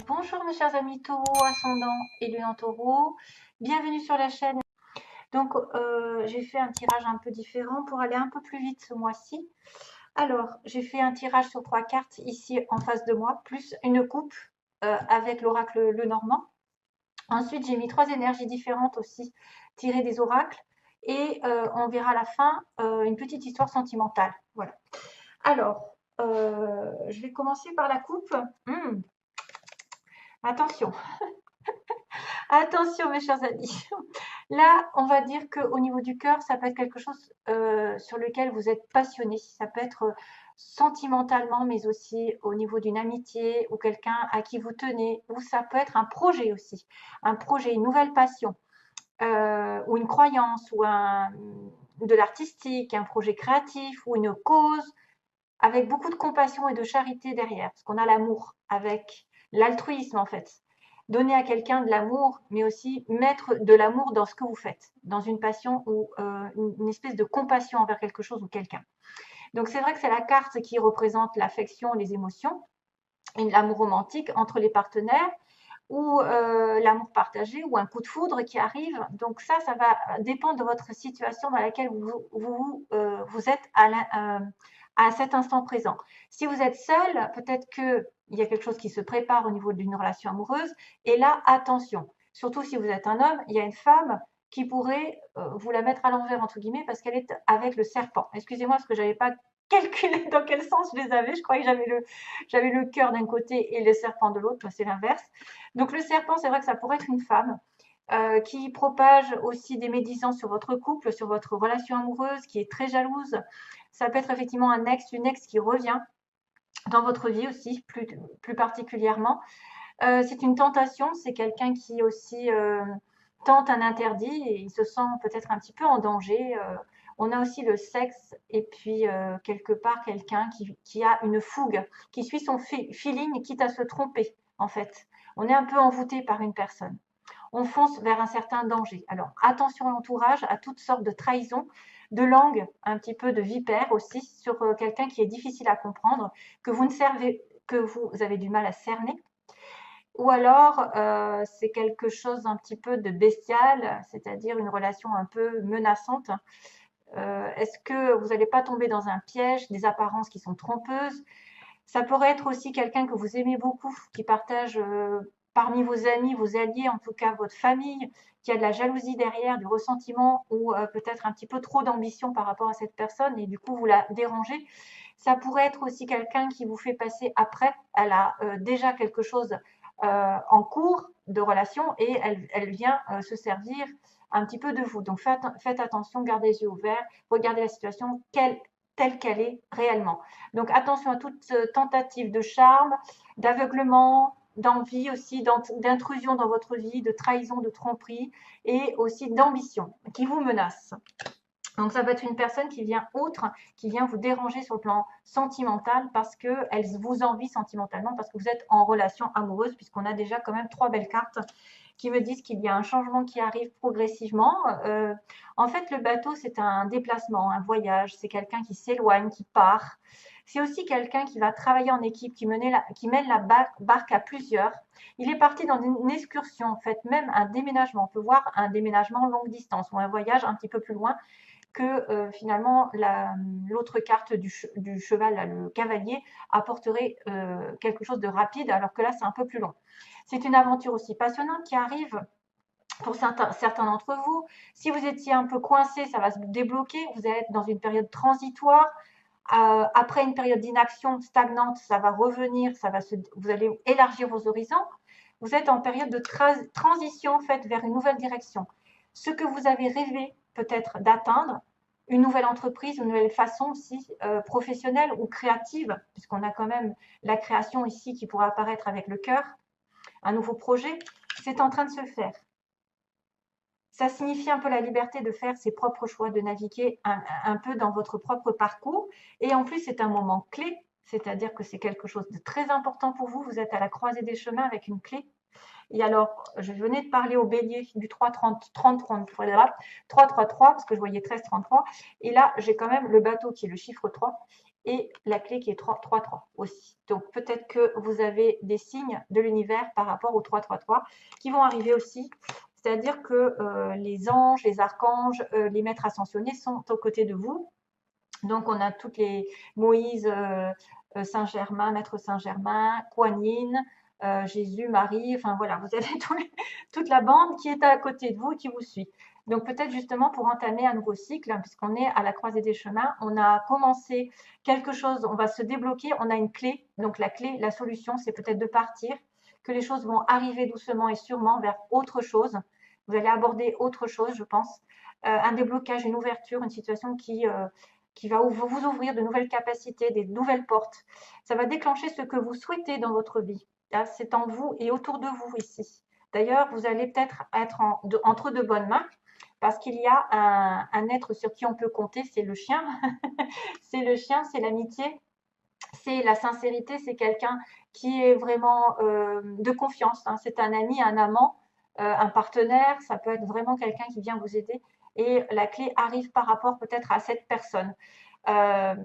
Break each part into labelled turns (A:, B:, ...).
A: Bonjour mes chers amis taureaux, ascendant et lune en taureau, bienvenue sur la chaîne. Donc j'ai fait un tirage un peu différent pour aller un peu plus vite ce mois-ci. Alors j'ai fait un tirage sur 3 cartes ici en face de moi, plus une coupe avec l'oracle Lenormand. Ensuite j'ai mis 3 énergies différentes aussi tirées des oracles et on verra à la fin une petite histoire sentimentale. Voilà. Alors je vais commencer par la coupe. Attention. Attention mes chers amis, là on va dire qu'au niveau du cœur, ça peut être quelque chose sur lequel vous êtes passionné, ça peut être sentimentalement, mais aussi au niveau d'une amitié ou quelqu'un à qui vous tenez, ou ça peut être un projet aussi, un projet, une nouvelle passion, ou une croyance, ou de l'artistique, un projet créatif, ou une cause, avec beaucoup de compassion et de charité derrière, parce qu'on a l'amour avec l'altruisme en fait. Donner à quelqu'un de l'amour, mais aussi mettre de l'amour dans ce que vous faites, dans une passion ou une espèce de compassion envers quelque chose ou quelqu'un. Donc c'est vrai que c'est la carte qui représente l'affection, les émotions, et l'amour romantique entre les partenaires, ou l'amour partagé, ou un coup de foudre qui arrive. Donc ça va dépendre de votre situation dans laquelle vous êtes à cet instant présent. Si vous êtes seul, peut-être qu'il y a quelque chose qui se prépare au niveau d'une relation amoureuse. Et là, attention, surtout si vous êtes un homme, il y a une femme qui pourrait vous la mettre à l'envers, entre guillemets, parce qu'elle est avec le serpent. Excusez-moi, parce que je n'avais pas calculé dans quel sens je les avais. Je croyais que j'avais le cœur d'un côté et le serpent de l'autre. C'est l'inverse. Donc le serpent, c'est vrai que ça pourrait être une femme qui propage aussi des médisances sur votre couple, sur votre relation amoureuse, qui est très jalouse. Ça peut être effectivement un ex, une ex qui revient dans votre vie aussi, plus particulièrement. C'est une tentation, c'est quelqu'un qui aussi tente un interdit et il se sent peut-être un petit peu en danger. On a aussi le sexe et puis quelque part quelqu'un qui a une fougue, qui suit son feeling quitte à se tromper en fait. On est un peu envoûté par une personne. On fonce vers un certain danger. Alors attention à l'entourage, à toutes sortes de trahisons, de langue, un petit peu de vipère aussi sur quelqu'un qui est difficile à comprendre, que vous avez du mal à cerner. Ou alors, c'est quelque chose un petit peu de bestial, c'est-à-dire une relation un peu menaçante. Est-ce que vous n'allez pas tomber dans un piège, des apparences qui sont trompeuses? Ça pourrait être aussi quelqu'un que vous aimez beaucoup, qui partage parmi vos amis, vos alliés, en tout cas votre famille, qui a de la jalousie derrière, du ressentiment ou peut-être un petit peu trop d'ambition par rapport à cette personne et du coup vous la dérangez. Ça pourrait être aussi quelqu'un qui vous fait passer après. Elle a déjà quelque chose en cours de relation et elle vient se servir un petit peu de vous. Donc faites attention, gardez les yeux ouverts, regardez la situation telle qu'elle est réellement. Donc attention à toute tentative de charme, d'aveuglement, d'envie aussi, d'intrusion dans votre vie, de trahison, de tromperie et aussi d'ambition qui vous menace. Donc ça peut être une personne qui vient outre, qui vient vous déranger sur le plan sentimental parce qu'elle vous envie sentimentalement, parce que vous êtes en relation amoureuse, puisqu'on a déjà quand même 3 belles cartes qui me disent qu'il y a un changement qui arrive progressivement. En fait, le bateau, c'est un déplacement, un voyage, c'est quelqu'un qui s'éloigne, qui part. C'est aussi quelqu'un qui va travailler en équipe, qui mène la barque à plusieurs. Il est parti dans une excursion, en fait, même un déménagement. On peut voir un déménagement longue distance ou un voyage un petit peu plus loin que finalement l'autre carte du cheval, là, le cavalier, apporterait quelque chose de rapide, alors que là, c'est un peu plus long. C'est une aventure aussi passionnante qui arrive pour certains d'entre vous. Si vous étiez un peu coincé, ça va se débloquer. Vous allez être dans une période transitoire. Après une période d'inaction stagnante, ça va revenir, vous allez élargir vos horizons. Vous êtes en période de transition en fait vers une nouvelle direction. Ce que vous avez rêvé peut-être d'atteindre, une nouvelle entreprise, une nouvelle façon aussi professionnelle ou créative, puisqu'on a quand même la création ici qui pourra apparaître avec le cœur, un nouveau projet, c'est en train de se faire. Ça signifie un peu la liberté de faire ses propres choix, de naviguer un peu dans votre propre parcours. Et en plus, c'est un moment clé, c'est-à-dire que c'est quelque chose de très important pour vous. Vous êtes à la croisée des chemins avec une clé. Et alors, je venais de parler au bélier du 3-30-30-33, parce que je voyais 13-33. Et là, j'ai quand même le bateau qui est le chiffre 3. et la clé qui est 3-3-3 aussi. Donc peut-être que vous avez des signes de l'univers par rapport au 3-3-3 qui vont arriver aussi. C'est-à-dire que les anges, les archanges, les maîtres ascensionnés sont aux côtés de vous. Donc on a toutes les Moïse, Saint-Germain, Maître Saint-Germain, Kuan Yin, Jésus, Marie, enfin voilà, vous avez toute la bande qui est à côté de vous et qui vous suit. Donc peut-être justement pour entamer un nouveau cycle, hein, puisqu'on est à la croisée des chemins, on a commencé quelque chose, on va se débloquer, on a une clé. Donc la clé, la solution, c'est peut-être de partir, que les choses vont arriver doucement et sûrement vers autre chose. Vous allez aborder autre chose, je pense. Un déblocage, une ouverture, une situation qui va vous ouvrir de nouvelles capacités, des nouvelles portes. Ça va déclencher ce que vous souhaitez dans votre vie. C'est en vous et autour de vous ici. D'ailleurs, vous allez peut-être être entre de bonnes mains parce qu'il y a un être sur qui on peut compter, c'est le chien. C'est le chien, c'est l'amitié, c'est la sincérité, c'est quelqu'un qui est vraiment de confiance. Hein. C'est un ami, un amant, un partenaire, ça peut être vraiment quelqu'un qui vient vous aider. Et la clé arrive par rapport peut-être à cette personne. Euh,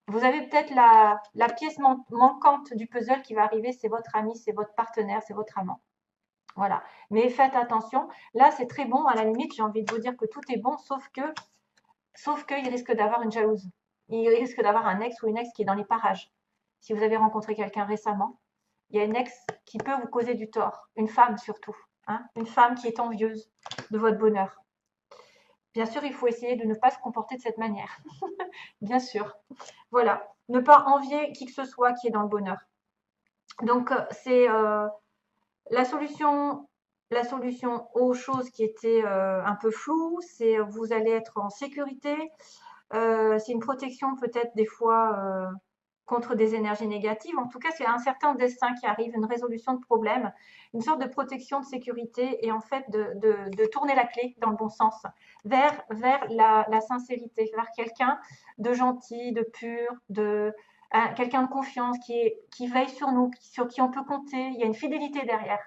A: vous avez peut-être la pièce manquante du puzzle qui va arriver, c'est votre ami, c'est votre partenaire, c'est votre amant. Voilà. Mais faites attention. Là, c'est très bon. À la limite, j'ai envie de vous dire que tout est bon, sauf qu'il risque d'avoir une jalouse. Il risque d'avoir un ex ou une ex qui est dans les parages. Si vous avez rencontré quelqu'un récemment, il y a une ex qui peut vous causer du tort. Une femme surtout. Hein, une femme qui est envieuse de votre bonheur. Bien sûr, il faut essayer de ne pas se comporter de cette manière. Bien sûr. Voilà. Ne pas envier qui que ce soit qui est dans le bonheur. Donc, c'est la solution aux choses qui étaient un peu floues, c'est vous allez être en sécurité. C'est une protection peut-être des fois contre des énergies négatives. En tout cas, c'est un certain destin qui arrive, une résolution de problème, une sorte de protection, de sécurité et en fait de tourner la clé dans le bon sens vers la sincérité, vers quelqu'un de gentil, de pur, quelqu'un de confiance qui veille sur nous, sur qui on peut compter. Il y a une fidélité derrière.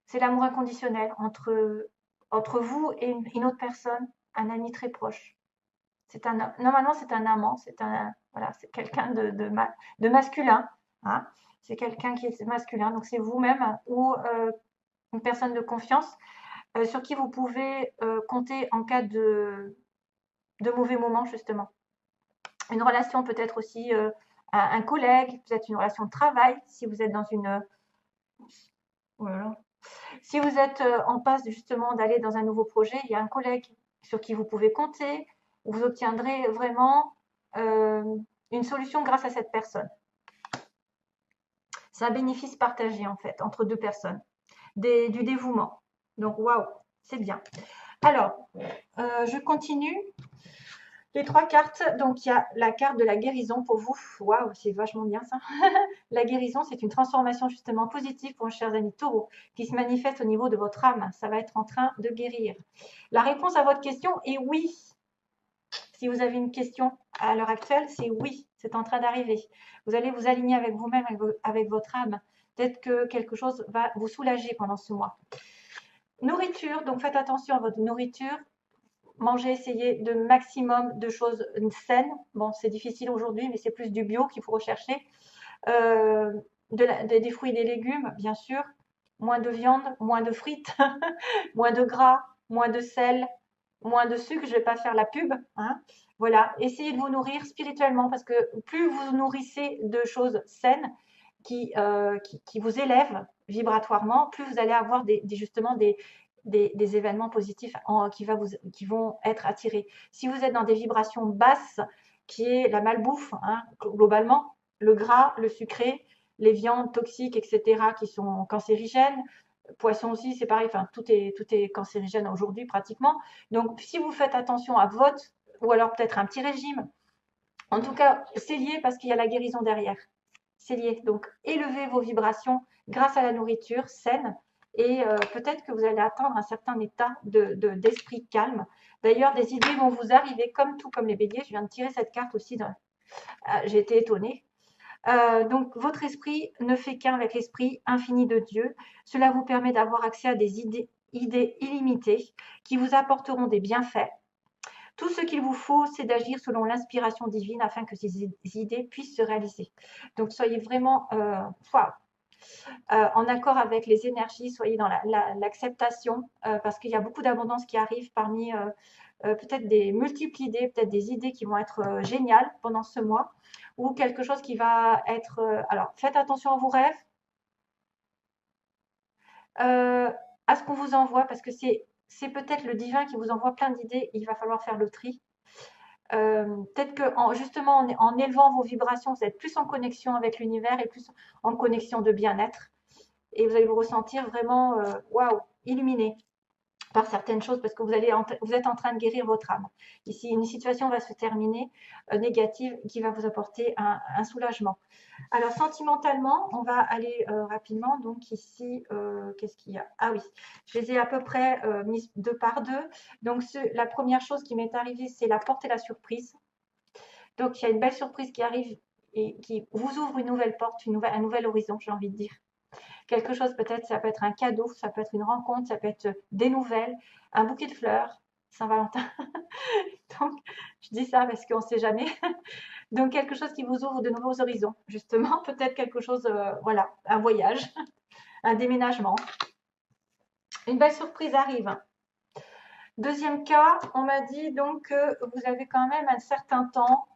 A: C'est l'amour inconditionnel entre vous et une autre personne, un ami très proche. Normalement, c'est un amant, voilà, c'est quelqu'un de masculin. Hein. C'est quelqu'un qui est masculin, donc c'est vous-même ou une personne de confiance sur qui vous pouvez compter en cas de mauvais moments, justement. Une relation peut-être aussi un collègue, peut-être une relation de travail, si vous êtes dans une... Voilà. Si vous êtes en passe justement d'aller dans un nouveau projet, il y a un collègue sur qui vous pouvez compter, vous obtiendrez vraiment une solution grâce à cette personne. C'est un bénéfice partagé en fait entre deux personnes, du dévouement. Donc waouh, c'est bien. Alors, je continue. Les 3 cartes, donc il y a la carte de la guérison pour vous. Waouh, c'est vachement bien ça. La guérison, c'est une transformation justement positive pour vos chers amis taureaux qui se manifeste au niveau de votre âme. Ça va être en train de guérir. La réponse à votre question est oui. Si vous avez une question à l'heure actuelle, c'est oui, c'est en train d'arriver. Vous allez vous aligner avec vous-même, avec votre âme. Peut-être que quelque chose va vous soulager pendant ce mois. Nourriture, donc faites attention à votre nourriture. Mangez, essayez de maximum de choses saines. Bon, c'est difficile aujourd'hui, mais c'est plus du bio qu'il faut rechercher. Des fruits et des légumes, bien sûr. Moins de viande, moins de frites, moins de gras, moins de sel, moins de sucre. Je ne vais pas faire la pub. Hein. Voilà, essayez de vous nourrir spirituellement parce que plus vous nourrissez de choses saines qui vous élèvent vibratoirement, plus vous allez avoir justement des événements positifs qui vont être attirés. Si vous êtes dans des vibrations basses, qui est la malbouffe, hein, globalement, le gras, le sucré, les viandes toxiques, etc., qui sont cancérigènes, poisson aussi, c'est pareil, enfin, tout est cancérigène aujourd'hui pratiquement. Donc, si vous faites attention à votre, ou alors peut-être un petit régime, en tout cas, c'est lié parce qu'il y a la guérison derrière. C'est lié. Donc, élevez vos vibrations grâce à la nourriture saine et peut-être que vous allez atteindre un certain état d'esprit calme. D'ailleurs, des idées vont vous arriver comme les béliers. Je viens de tirer cette carte aussi. J'ai été étonnée. Donc, votre esprit ne fait qu'un avec l'esprit infini de Dieu. Cela vous permet d'avoir accès à des idées illimitées qui vous apporteront des bienfaits. Tout ce qu'il vous faut, c'est d'agir selon l'inspiration divine afin que ces idées puissent se réaliser. Donc, soyez vraiment en accord avec les énergies, soyez dans l'acceptation, parce qu'il y a beaucoup d'abondance qui arrive parmi peut-être des multiples idées, peut-être des idées qui vont être géniales pendant ce mois, ou quelque chose qui va être... alors, faites attention à vos rêves, à ce qu'on vous envoie, parce que c'est peut-être le divin qui vous envoie plein d'idées, il va falloir faire le tri. Peut-être que justement en élevant vos vibrations, vous êtes plus en connexion avec l'univers et plus en connexion de bien-être. Et vous allez vous ressentir vraiment waouh, illuminé par certaines choses parce que vous êtes en train de guérir votre âme. Ici, une situation va se terminer négative qui va vous apporter un soulagement. Alors, sentimentalement, on va aller rapidement. Donc, ici, qu'est-ce qu'il y a? Ah oui, je les ai à peu près mis deux par deux. Donc, la première chose qui m'est arrivée, c'est la porte et la surprise. Donc, il y a une belle surprise qui arrive et qui vous ouvre une nouvelle porte, un nouvel horizon, j'ai envie de dire. Quelque chose peut-être, ça peut être un cadeau, ça peut être une rencontre, ça peut être des nouvelles, un bouquet de fleurs, Saint-Valentin. Donc, je dis ça parce qu'on ne sait jamais. Donc, quelque chose qui vous ouvre de nouveaux horizons, justement. Peut-être quelque chose, voilà, un voyage, un déménagement. Une belle surprise arrive. Deuxième cas, on m'a dit donc que vous avez quand même un certain temps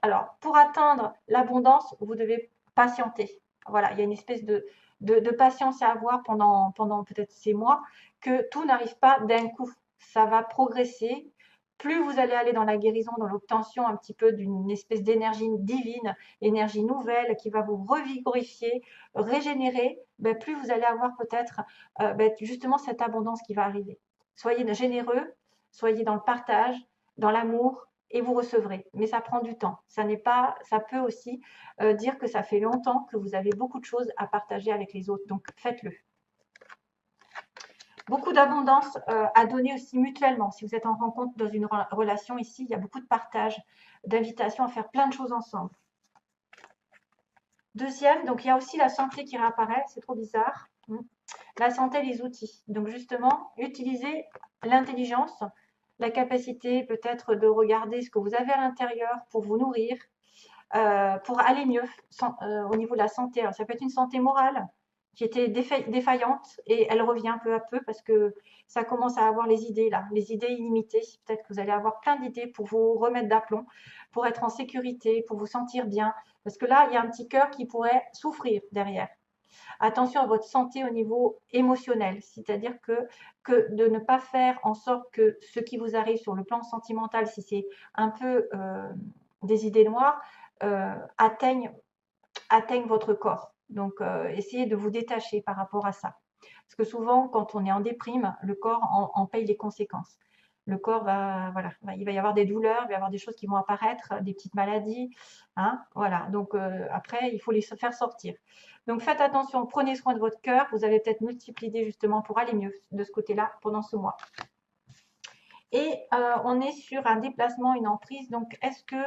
A: alors, pour atteindre l'abondance, vous devez patienter. Voilà, il y a une espèce de patience à avoir pendant peut-être ces mois, que tout n'arrive pas d'un coup. Ça va progresser. Plus vous allez aller dans la guérison, dans l'obtention un petit peu d'une espèce d'énergie divine, énergie nouvelle qui va vous revigorifier, régénérer, ben, plus vous allez avoir peut-être justement cette abondance qui va arriver. Soyez généreux, soyez dans le partage, dans l'amour, et vous recevrez. Mais ça prend du temps. Ça peut aussi dire que ça fait longtemps que vous avez beaucoup de choses à partager avec les autres. Donc, faites-le. Beaucoup d'abondance à donner aussi mutuellement. Si vous êtes en rencontre dans une relation ici, il y a beaucoup de partage, d'invitation à faire plein de choses ensemble. Deuxième, donc il y a aussi la santé qui réapparaît. C'est trop bizarre. La santé, les outils. Donc justement, utilisez l'intelligence, la capacité peut-être de regarder ce que vous avez à l'intérieur pour vous nourrir, pour aller mieux au niveau de la santé. Alors, ça peut être une santé morale qui était défaillante et elle revient peu à peu parce que ça commence à avoir les idées là, les idées illimitées. Peut-être que vous allez avoir plein d'idées pour vous remettre d'aplomb, pour être en sécurité, pour vous sentir bien. Parce que là, il y a un petit cœur qui pourrait souffrir derrière. Attention à votre santé au niveau émotionnel, c'est-à-dire que de ne pas faire en sorte que ce qui vous arrive sur le plan sentimental, si c'est un peu des idées noires, atteignent votre corps. Donc, essayez de vous détacher par rapport à ça. Parce que souvent, quand on est en déprime, le corps en paye les conséquences. Le corps voilà, il va y avoir des douleurs, il va y avoir des choses qui vont apparaître, des petites maladies, hein, voilà. Donc après, il faut les faire sortir. Donc faites attention, prenez soin de votre cœur. Vous avez peut-être multiples idées justement pour aller mieux de ce côté-là pendant ce mois. Et on est sur un déplacement, une emprise. Donc, est-ce que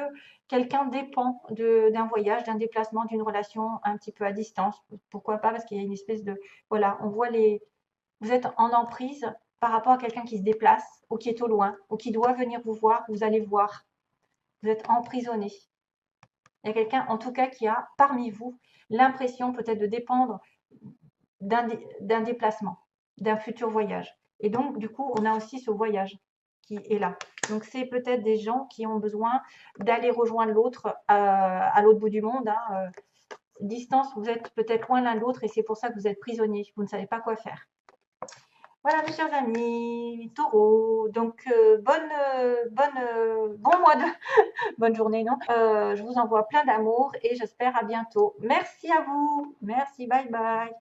A: quelqu'un dépend d'un voyage, d'un déplacement, d'une relation un petit peu à distance? Pourquoi pas? Parce qu'il y a une espèce de... Voilà, on voit vous êtes en emprise par rapport à quelqu'un qui se déplace ou qui est au loin ou qui doit venir vous voir, vous allez voir. Vous êtes emprisonné. Il y a quelqu'un, en tout cas, qui a parmi vous l'impression peut-être de dépendre d'un déplacement, d'un futur voyage. Et donc, du coup, on a aussi ce voyage qui est là. Donc, c'est peut-être des gens qui ont besoin d'aller rejoindre l'autre à l'autre bout du monde. Hein. Distance, vous êtes peut-être loin l'un de l'autre et c'est pour ça que vous êtes prisonnier. Vous ne savez pas quoi faire. Voilà, mes chers amis, taureau. Donc, bon mois de... bonne journée, non je vous envoie plein d'amour et j'espère à bientôt. Merci à vous. Merci, bye bye.